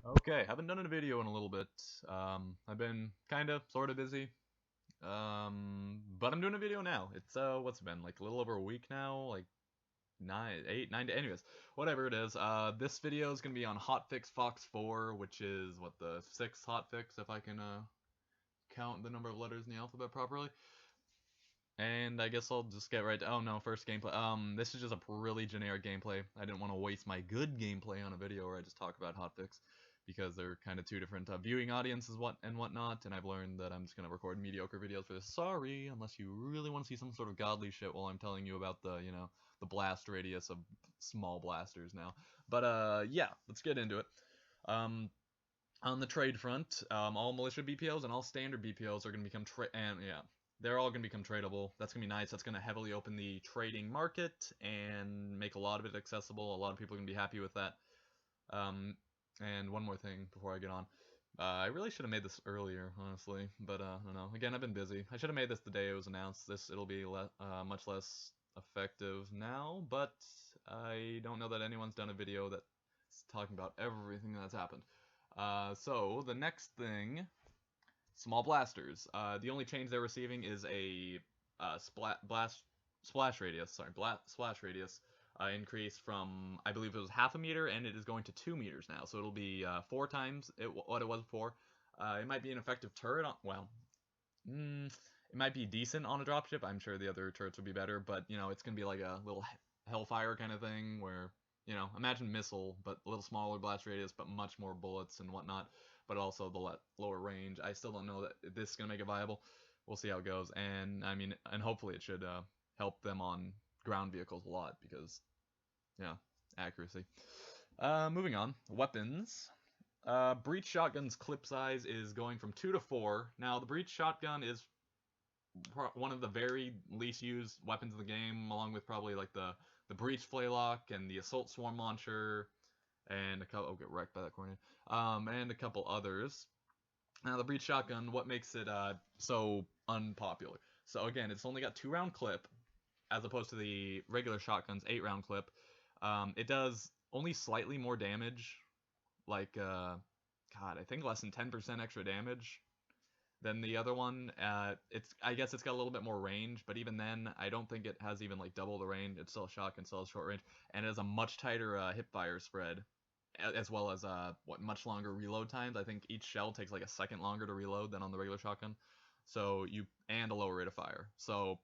Okay, haven't done a video in a little bit. I've been kind of, sort of busy. But I'm doing a video now. It's, what's it been, like a little over a week now? Like, 9, 8, 9, anyways, whatever it is. This video is gonna be on Hotfix FoxFour, which is, what, the 6th hotfix, if I can, count the number of letters in the alphabet properly. And I guess I'll just get right to, oh no, first gameplay. This is just a really generic gameplay. I didn't want to waste my good gameplay on a video where I just talk about hotfix because they're kind of two different viewing audiences and whatnot, and I've learned that I'm just going to record mediocre videos for this. Sorry, unless you really want to see some sort of godly shit while I'm telling you about the, the blast radius of small blasters now. But, yeah, let's get into it. Um, on the trade front, all militia BPOs and all standard BPOs are going to become and yeah, they're all going to become tradable. That's going to be nice. That's going to heavily open the trading market and make a lot of it accessible. A lot of people are going to be happy with that. And one more thing before I get on. I really should have made this earlier, honestly, but I don't know. Again, I've been busy. I should have made this the day it was announced. It'll be much less effective now, but I don't know that anyone's done a video that's talking about everything that's happened. So the next thing, small blasters. The only change they're receiving is a splash radius. Sorry, splash radius increase from, I believe it was half a meter, and it is going to 2 meters now. So it'll be 4 times what it was before. It might be an effective turret. Well, it might be decent on a dropship. I'm sure the other turrets would be better, but it's gonna be like a little Hellfire kind of thing where imagine missile, but a little smaller blast radius, but much more bullets and whatnot, but also the lower range. I still don't know that this is gonna make it viable. We'll see how it goes, and I mean, and hopefully it should help them on ground vehicles a lot because, yeah, accuracy. Moving on, weapons. Breach shotgun's clip size is going from 2 to 4. Now the breach shotgun is one of the very least used weapons in the game, along with probably like the breach flaylock and the assault swarm launcher, and a couple. Oh, get wrecked by that corner. And a couple others. Now the breach shotgun, what makes it so unpopular? So again, it's only got 2 round clip, as opposed to the regular shotgun's 8 round clip. It does only slightly more damage, like God, I think less than 10% extra damage than the other one. I guess it's got a little bit more range, but even then, I don't think it has even like double the range. It's still a shotgun, still has short range, and it has a much tighter hip fire spread, as well as much longer reload times. I think each shell takes like a second longer to reload than on the regular shotgun. So and a lower rate of fire. So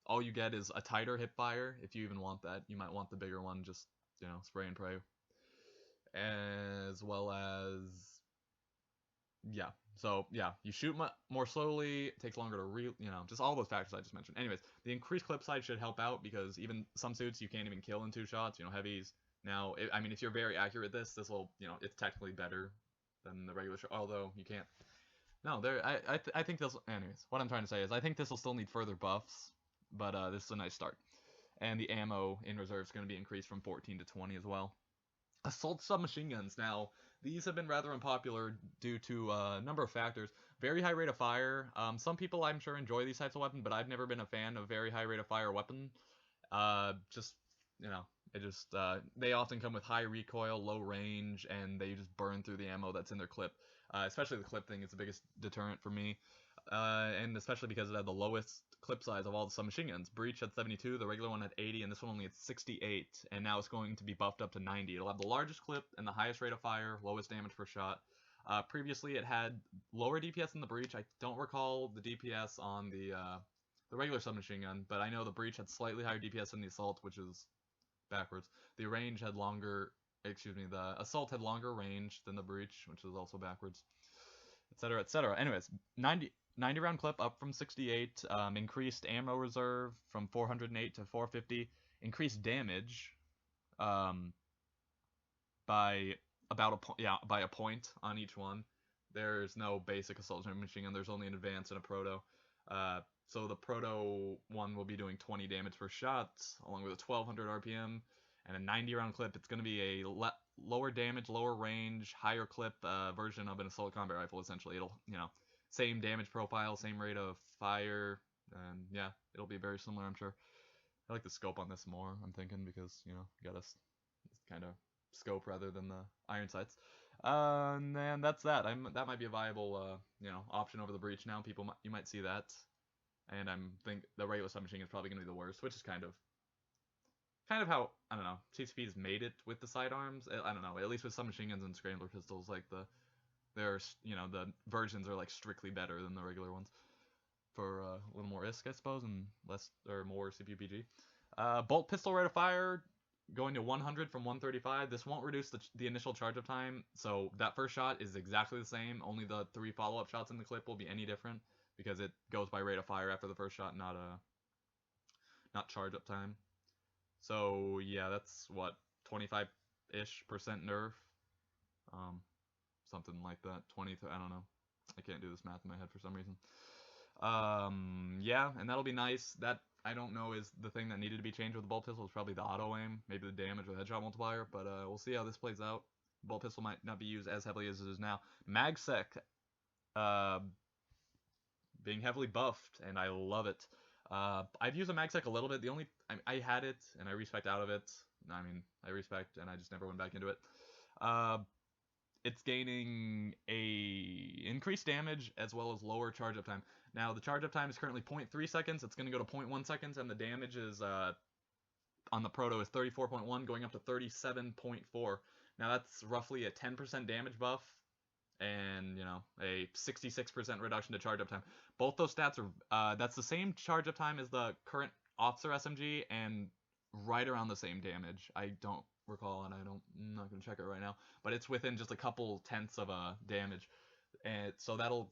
all you get is a tighter hip fire. If you even want that, you might want the bigger one. Just spray and pray, as well as yeah. So yeah, you shoot more slowly, it takes longer to just all those factors I just mentioned. Anyways, the increased clip size should help out because even some suits you can't even kill in 2 shots. Heavies. Now, I mean, if you're very accurate, this will, it's technically better than the regular shot. Although you can't. No, I think this. Anyways, what I'm trying to say is I think this will still need further buffs, but this is a nice start. And the ammo in reserve is going to be increased from 14 to 20 as well. Assault submachine guns. Now, these have been rather unpopular due to a number of factors. Very high rate of fire. Some people, I'm sure, enjoy these types of weapons, but I've never been a fan of very high rate of fire weapon. Just, it just, they often come with high recoil, low range, and they just burn through the ammo that's in their clip. Especially the clip thing is the biggest deterrent for me. And especially because it had the lowest clip size of all the submachine guns. Breach had 72, the regular one had 80, and this one only had 68, and now it's going to be buffed up to 90. It'll have the largest clip and the highest rate of fire, lowest damage per shot. Previously, it had lower DPS than the Breach. I don't recall the DPS on the regular submachine gun, but I know the Breach had slightly higher DPS than the Assault, which is backwards. The range had longer, excuse me, the Assault had longer range than the Breach, which is also backwards, etc., etc. Anyways, 90 round clip up from 68, increased ammo reserve from 408 to 450, increased damage by about by a point on each one. There's no basic assault machine gun, there's only an advanced and a proto. So the proto one will be doing 20 damage per shot, along with a 1200 RPM and a 90 round clip. It's going to be a lower damage, lower range, higher clip version of an assault combat rifle. Essentially, it'll same damage profile, same rate of fire, and yeah, it'll be very similar, I'm sure. I like the scope on this more, I'm thinking, because you gotta kind of scope rather than the iron sights. And then that's that. That might be a viable, option over the breach now. You might see that, and think the regular submachine is probably gonna be the worst, which is kind of how, I don't know, CCP's made it with the sidearms. I don't know, at least with submachine guns and scrambler pistols, like the versions are like strictly better than the regular ones for a little more ISK, I suppose, and less or more CPU PG. Bolt pistol rate of fire going to 100 from 135. This won't reduce the initial charge up time, so that first shot is exactly the same. Only the 3 follow-up shots in the clip will be any different because it goes by rate of fire after the first shot, not charge up time. So yeah, that's what, 25-ish% nerf, something like that. I don't know. I can't do this math in my head for some reason. Yeah, and that'll be nice. That, I don't know, is the thing that needed to be changed with the bolt pistol. Is probably the auto aim, maybe the damage or headshot multiplier, but we'll see how this plays out. Bolt pistol might not be used as heavily as it is now. MagSec, being heavily buffed, and I love it. I've used a MagSec a little bit. I had it, and I respec out of it. I mean, I respect, and I just never went back into it. It's gaining a increased damage as well as lower charge up time. Now, the charge up time is currently 0.3 seconds. It's going to go to 0.1 seconds, and the damage is, on the Proto is 34.1, going up to 37.4. Now, that's roughly a 10% damage buff, and, a 66% reduction to charge up time. Both those stats are, that's the same charge up time as the current officer SMG, and right around the same damage. I don't recall, and I'm not going to check it right now, but it's within just a couple tenths of a damage. And so that'll,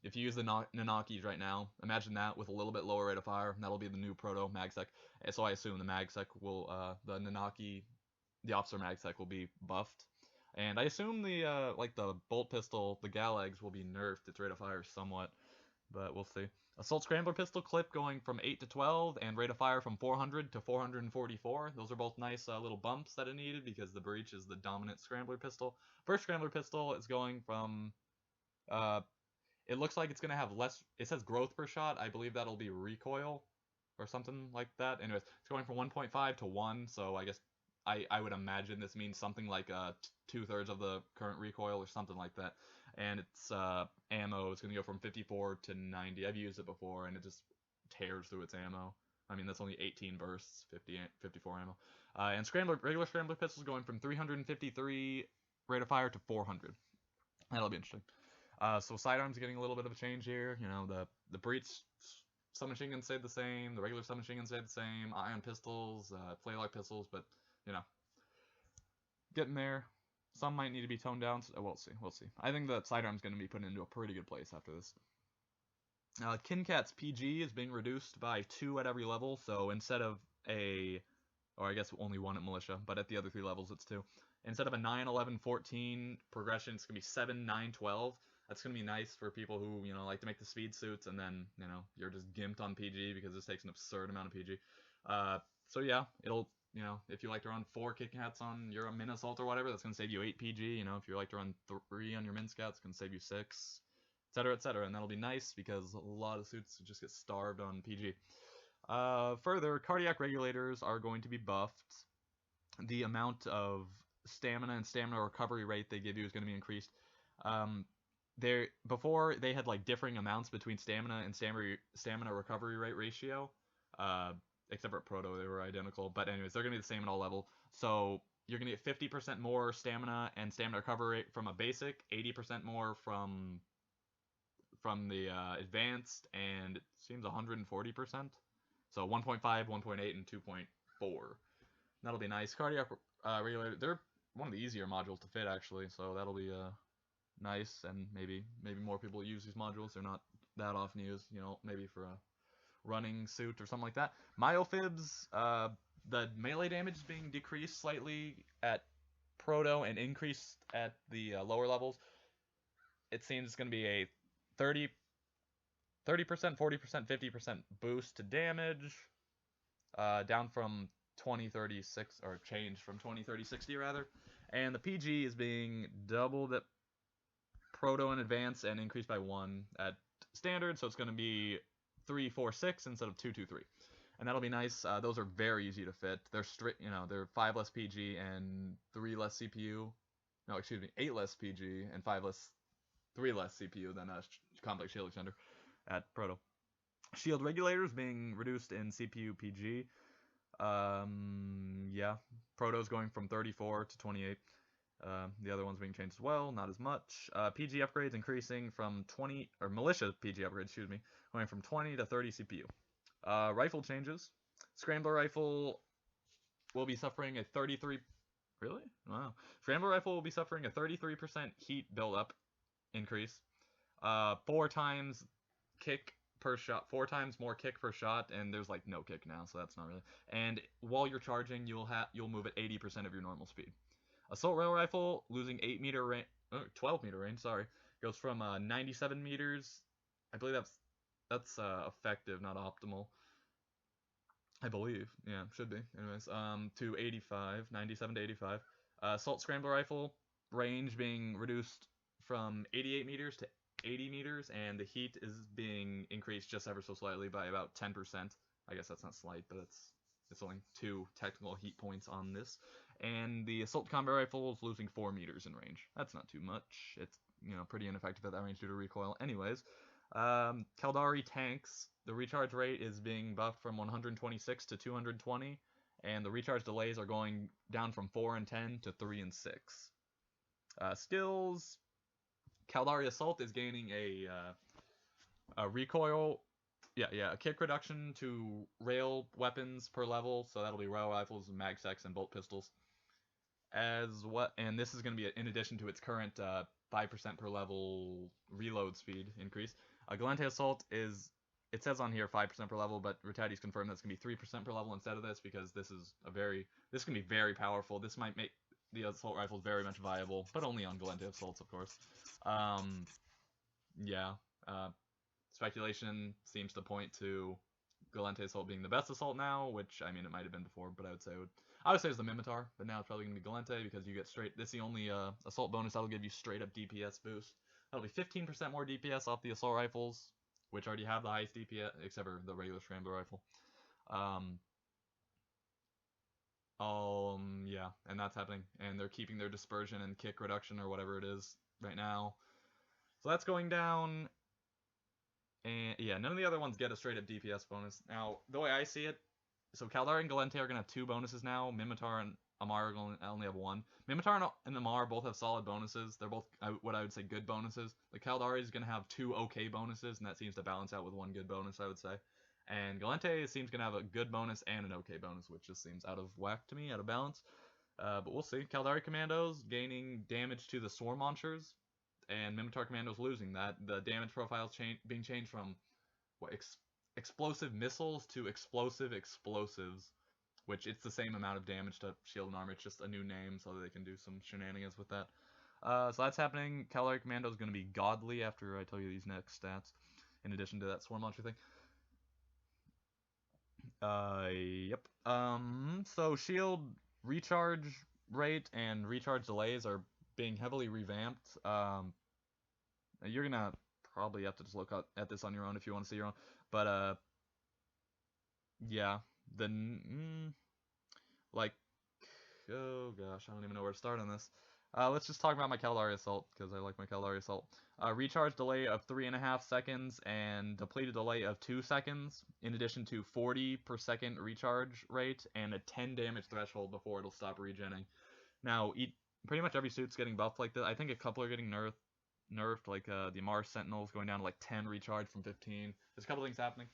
if you use the Nanakis right now, imagine that with a little bit lower rate of fire. That'll be the new Proto MagSec. And so I assume the MagSec will, the Nanaki, the officer MagSec will be buffed. And I assume the bolt pistol, the Galags, will be nerfed its rate of fire somewhat, but we'll see. Assault Scrambler pistol clip going from 8 to 12, and rate of fire from 400 to 444. Those are both nice little bumps that it needed because the breach is the dominant Scrambler pistol. First Scrambler pistol is going from, it looks like it's going to have less, it says growth per shot. I believe that'll be recoil or something like that. Anyways, it's going from 1.5 to 1, so I guess I would imagine this means something like 2/3 of the current recoil or something like that. And its ammo is going to go from 54 to 90. I've used it before, and it just tears through its ammo. I mean, that's only 18 bursts, 54 ammo. And regular Scrambler pistols going from 353 rate of fire to 400. That'll be interesting. So sidearms are getting a little bit of a change here. The breach submachine guns stayed the same. The regular submachine guns stayed the same. Ion pistols, flintlock pistols, but getting there. Some might need to be toned down. So we'll see. I think the sidearm's going to be put into a pretty good place after this. Kincat's PG is being reduced by 2 at every level. So instead of or I guess only 1 at militia, but at the other 3 levels it's 2. Instead of a 9, 11, 14 progression, it's going to be 7, 9, 12. That's going to be nice for people who, like to make the speed suits, and then, you're just gimped on PG because this takes an absurd amount of PG. So yeah, it'll, if you like to run 4 Kincats on your min assault or whatever, that's going to save you 8 PG. If you like to run 3 on your min scats, it's going to save you 6, etc., etc. And that'll be nice because a lot of suits just get starved on PG. Further, cardiac regulators are going to be buffed. The amount of stamina and stamina recovery rate they give you is going to be increased. Before they had like differing amounts between stamina and stamina recovery rate ratio. Except for Proto, they were identical. But anyways, they're going to be the same at all levels. So you're going to get 50% more stamina and stamina recovery rate from a basic, 80% more from the advanced, and it seems 140%. So 1.5, 1.8, and 2.4. That'll be nice. Cardiac regulator, they're one of the easier modules to fit, actually. So that'll be nice, and maybe more people use these modules. They're not that often used, maybe for a running suit or something like that. Myofibs, the melee damage is being decreased slightly at Proto and increased at the lower levels. It seems it's going to be a 30%, 40%, 50% boost to damage, down from 2036, or changed from 2030-60 rather. And the PG is being doubled at Proto and Advanced and increased by 1 at Standard, so it's going to be 3, 4, 6 instead of 2, 2, 3. And that'll be nice. Those are very easy to fit. They're they're 5 less PG and 3 less CPU. no, excuse me, 8 less PG and 3 less CPU than a complex shield extender at Proto. Shield regulators being reduced in CPU PG. Yeah, Proto's going from 34 to 28. The other one's being changed as well, not as much. PG upgrades increasing from 20, or militia PG upgrades, excuse me, going from 20 to 30 CPU. Rifle changes. Scrambler rifle will be suffering a 33. Really? Wow. Scrambler rifle will be suffering a 33% heat buildup increase. 4 times kick per shot, 4 times more kick per shot, and there's like no kick now, so that's not really. And while you're charging, you'll move at 80% of your normal speed. Assault rail rifle losing 8-meter range, 12-meter range. Sorry, goes from 97 meters. I believe that's effective, not optimal. I believe, yeah, should be. Anyways, to 85, 97 to 85. Assault scrambler rifle range being reduced from 88 meters to 80 meters, and the heat is being increased just ever so slightly by about 10%. I guess that's not slight, but it's only 2 technical heat points on this. And the assault combat rifle is losing 4 meters in range. That's not too much. It's, pretty ineffective at that range due to recoil. Anyways, Caldari tanks, the recharge rate is being buffed from 126 to 220, and the recharge delays are going down from 4 and 10 to 3 and 6. Skills, Caldari Assault is gaining a recoil, a kick reduction to rail weapons per level, so that'll be rail rifles, mag sets, and bolt pistols. And this is going to be in addition to its current 5% per level reload speed increase. Galente Assault it says on here 5% per level, but Rattati's confirmed that's going to be 3% per level instead of this, because this can be very powerful. This might make the assault rifles very much viable, but only on Galente Assaults, of course. Speculation seems to point to Galente Assault being the best assault now, which, I mean, it might have been before, but I would say it's the Mimitar, but now it's probably going to be Galente, because you get this is the only assault bonus that'll give you straight up DPS boost. That'll be 15% more DPS off the assault rifles, which already have the highest DPS, except for the regular scrambler rifle. Yeah, and that's happening, and they're keeping their dispersion and kick reduction, or whatever it is, right now. So that's going down, and yeah, none of the other ones get a straight up DPS bonus. Now, the way I see it, so Caldari and Galente are going to have 2 bonuses now. Mimitar and Amar are going to only have 1. Mimitar and Amar both have solid bonuses. They're both what I would say good bonuses. The Caldari is going to have 2 okay bonuses, and that seems to balance out with 1 good bonus, I would say. And Galente seems going to have a good bonus and an okay bonus, which just seems out of whack to me, out of balance. But we'll see. Caldari Commandos gaining damage to the Swarm Launchers, and Mimitar Commandos losing that. The damage profiles being changed from explosive missiles to explosive explosives, which it's the same amount of damage to shield and armor. It's just a new name so that they can do some shenanigans with that. So that's happening. Caldari Commando is going to be godly after I tell you these next stats, in addition to that Swarm Launcher thing. Yep. So shield recharge rate and recharge delays are being heavily revamped. You're gonna probably have to just look at this on your own if you want to see your own. But yeah, oh gosh, I don't even know where to start on this. Let's just talk about my Caldari Assault, because I like my Caldari Assault. Recharge delay of 3.5 seconds and depleted delay of 2 seconds, in addition to 40 per second recharge rate and a 10 damage threshold before it'll stop regenning. Now, pretty much every suit's getting buffed like that. I think a couple are getting nerfed, like the Mars Sentinel's going down to like 10 recharge from 15. There's a couple things happening.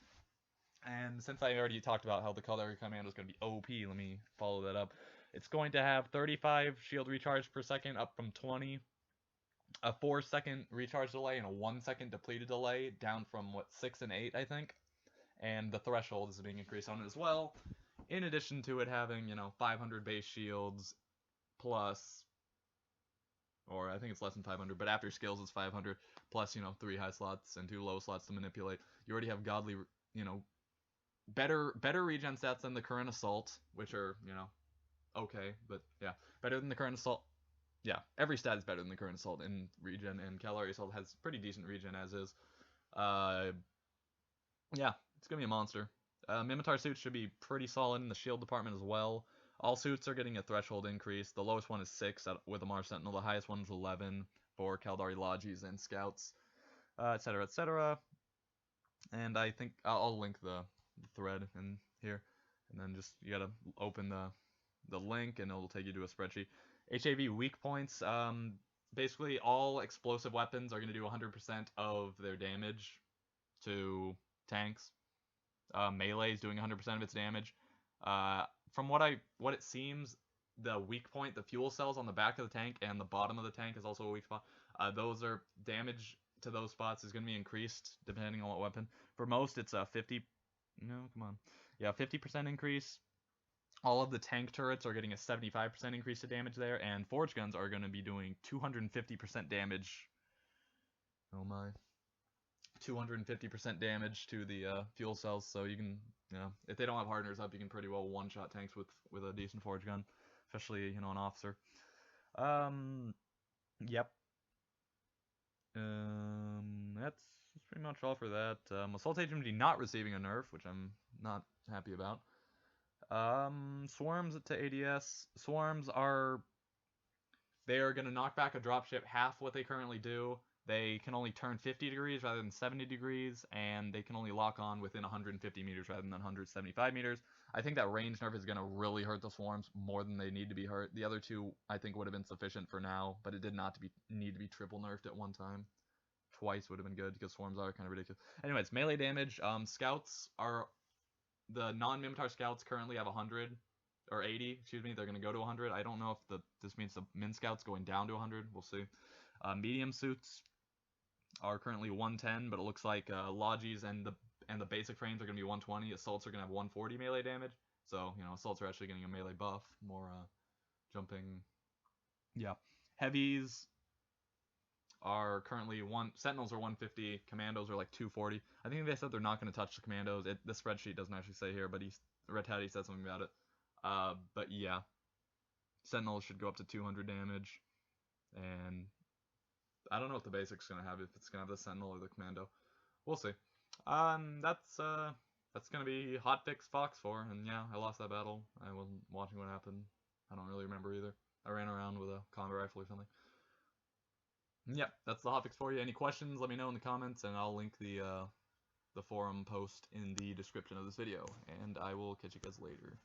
And since I already talked about how the Caldari Commando is going to be OP, let me follow that up. It's going to have 35 shield recharge per second, up from 20. A 4-second recharge delay and a 1-second depleted delay, down from 6 and 8, I think. And the threshold is being increased on it as well. In addition to it having, 500 base shields plus, or I think it's less than 500, but after skills it's 500 plus, 3 high slots and 2 low slots to manipulate. You already have godly, better regen stats than the current assault, which are, okay, but yeah, better than the current assault. Yeah, every stat is better than the current assault in regen, and Caldari Assault has pretty decent regen as is. Yeah, it's gonna be a monster. Mimitar suits should be pretty solid in the shield department as well. All suits are getting a threshold increase. The lowest one is 6 with a Mars Sentinel. The highest one is 11 for Caldari Lodges and Scouts, etc., etc. And I think I'll link the thread in here, and then just you gotta open the link, and it'll take you to a spreadsheet. HAV weak points. Basically, all explosive weapons are going to do 100% of their damage to tanks. Melee is doing 100% of its damage. From what it seems, the weak point, the fuel cells on the back of the tank and the bottom of the tank is also a weak spot. Those are damage to those spots is going to be increased depending on what weapon. For most, it's a 50. No, come on. Yeah, 50% increase. All of the tank turrets are getting a 75% increase to damage there, and forge guns are going to be doing 250% damage. Oh my. 250% damage to the fuel cells, so you can, if they don't have hardeners up, you can pretty well one-shot tanks with a decent forge gun, especially, an officer. Yep. That's pretty much all for that. Assault HMG not receiving a nerf, which I'm not happy about. Swarms to ADS. Swarms they are going to knock back a dropship half what they currently do. They can only turn 50 degrees rather than 70 degrees, and they can only lock on within 150 meters rather than 175 meters. I think that range nerf is going to really hurt the swarms more than they need to be hurt. The other two, I think, would have been sufficient for now, but it did not need to be triple nerfed at one time. Twice would have been good because swarms are kind of ridiculous. Anyways, melee damage. Scouts are... The non-Mimitar scouts currently have 100, or 80, excuse me. They're going to go to 100. I don't know if this means the min scouts going down to 100. We'll see. Medium suits are currently 110, but it looks like Lodges and the basic frames are going to be 120. Assaults are going to have 140 melee damage. So, assaults are actually getting a melee buff. More jumping. Yeah. Heavies are currently Sentinels are 150, Commandos are like 240. I think they said they're not going to touch the Commandos. The spreadsheet doesn't actually say here, but Red Hattie said something about it. But yeah, Sentinels should go up to 200 damage, and I don't know what the basic's going to have, if it's going to have the Sentinel or the Commando. We'll see. That's going to be Hotfix FoxFour, and yeah, I lost that battle. I wasn't watching what happened. I don't really remember either. I ran around with a combat rifle or something. Yep, that's the Hotfix for you. Any questions, let me know in the comments, and I'll link the forum post in the description of this video, and I will catch you guys later.